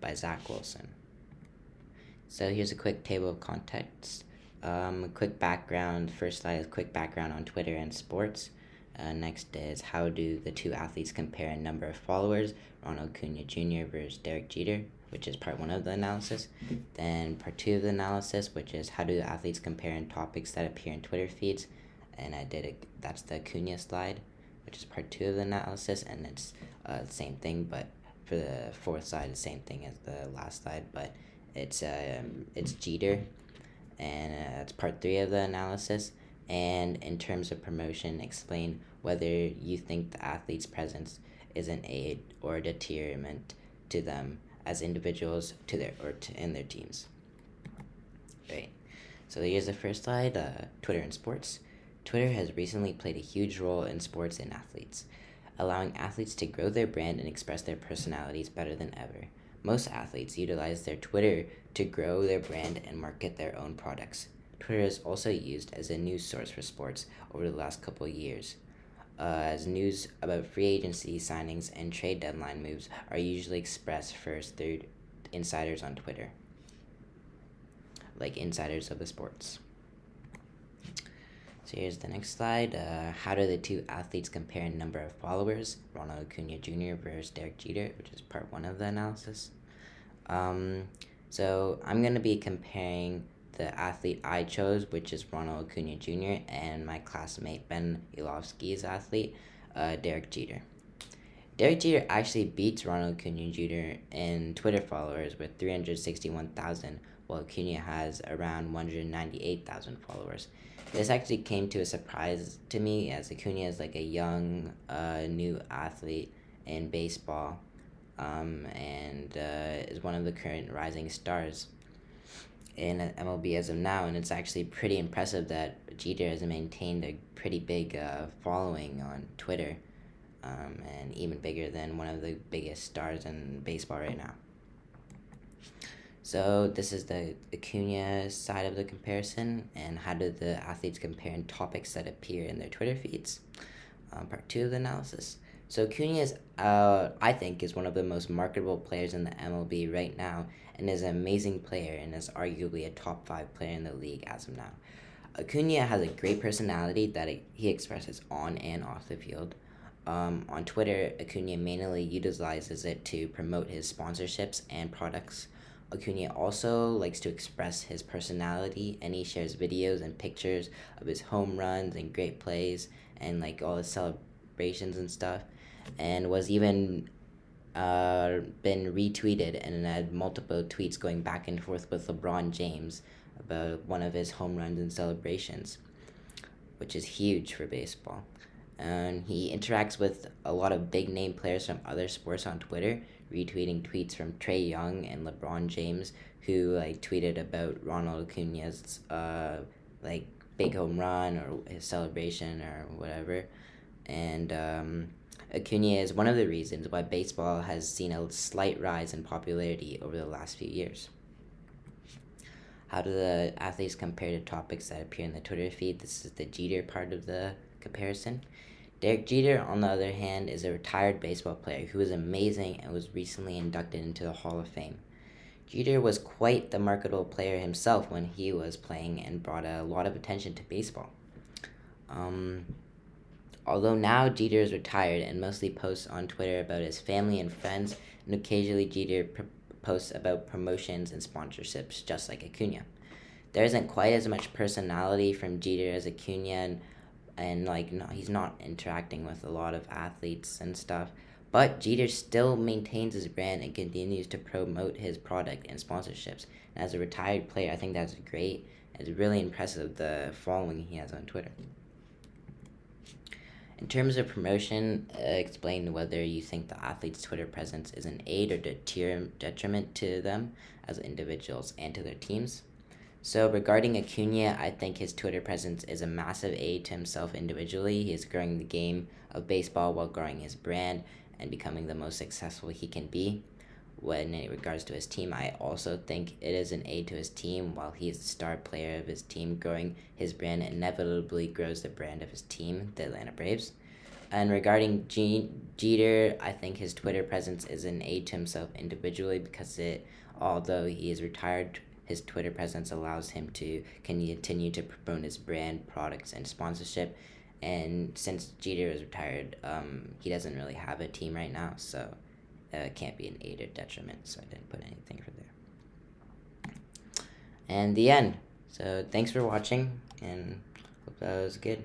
by Zach Wilson. So here's a quick table of contents. A quick background. First slide is quick background on Twitter and sports. Next is how do the two athletes compare in number of followers, Ronald Acuna Jr. versus Derek Jeter, which is part one of the analysis. Then part two of the analysis, which is how do the athletes compare in topics that appear in Twitter feeds. And that's the Acuna slide, which is part two of the analysis, and it's the same thing, but for the fourth slide, the same thing as the last slide, but it's Jeter, and it's part three of the analysis. And in terms of promotion, explain whether you think the athlete's presence is an aid or a detriment to them as individuals in their teams. Right. So here's the first slide, Twitter and sports. Twitter has recently played a huge role in sports and athletes, allowing athletes to grow their brand and express their personalities better than ever. Most athletes utilize their Twitter to grow their brand and market their own products. Twitter is also used as a news source for sports over the last couple of years, as news about free agency signings and trade deadline moves are usually expressed first through insiders on Twitter, like insiders of the sports. So here's the next slide. How do the two athletes compare in number of followers? Ronald Acuna Jr. versus Derek Jeter, which is part one of the analysis. So I'm going to be comparing the athlete I chose, which is Ronald Acuna Jr., and my classmate Ben Ilofsky's athlete, Derek Jeter. Derek Jeter actually beats Ronald Acuna Jr. in Twitter followers with 361,000, while Acuna has around 198,000 followers. This actually came to a surprise to me, as Acuna is like a young, new athlete in baseball, and is one of the current rising stars in MLB as of now, and it's actually pretty impressive that Jeter has maintained a pretty big following on Twitter, and even bigger than one of the biggest stars in baseball right now. So this is the Acuna side of the comparison, and how do the athletes compare in topics that appear in their Twitter feeds. Part two of the analysis. So Acuna is, I think, is one of the most marketable players in the MLB right now, and is an amazing player, and is arguably a top 5 player in the league as of now. Acuna has a great personality that he expresses on and off the field. On Twitter, Acuna mainly utilizes it to promote his sponsorships and products. Acuna also likes to express his personality, and he shares videos and pictures of his home runs and great plays and like all his celebrations and stuff, and was even been retweeted and had multiple tweets going back and forth with LeBron James about one of his home runs and celebrations, which is huge for baseball. And he interacts with a lot of big name players from other sports on Twitter, retweeting tweets from Trae Young and LeBron James, who like tweeted about Ronald Acuna's like big home run or his celebration or whatever. And Acuna is one of the reasons why baseball has seen a slight rise in popularity over the last few years. How do the athletes compare to topics that appear in the Twitter feed? This is the Jeter part of the comparison. Derek Jeter, on the other hand, is a retired baseball player who is amazing and was recently inducted into the Hall of Fame. Jeter was quite the marketable player himself when he was playing and brought a lot of attention to baseball. Although now Jeter is retired and mostly posts on Twitter about his family and friends, and occasionally Jeter posts about promotions and sponsorships, just like Acuna. There isn't quite as much personality from Jeter as Acuna, and like no, he's not interacting with a lot of athletes and stuff. But Jeter still maintains his brand and continues to promote his product and sponsorships. And as a retired player, I think that's great. It's really impressive the following he has on Twitter. In terms of promotion, explain whether you think the athlete's Twitter presence is an aid or detriment to them as individuals and to their teams. So regarding Acuna, I think his Twitter presence is a massive aid to himself individually. He is growing the game of baseball while growing his brand and becoming the most successful he can be. When in regards to his team, I also think it is an aid to his team. While he is the star player of his team, growing his brand inevitably grows the brand of his team, the Atlanta Braves. And regarding Jeter, I think his Twitter presence is an aid to himself individually because although he is retired, his Twitter presence allows him to continue to promote his brand, products, and sponsorship. And since Jeter is retired, he doesn't really have a team right now, so it can't be an aid or detriment. So I didn't put anything for there. And the end. So thanks for watching, and hope that was good.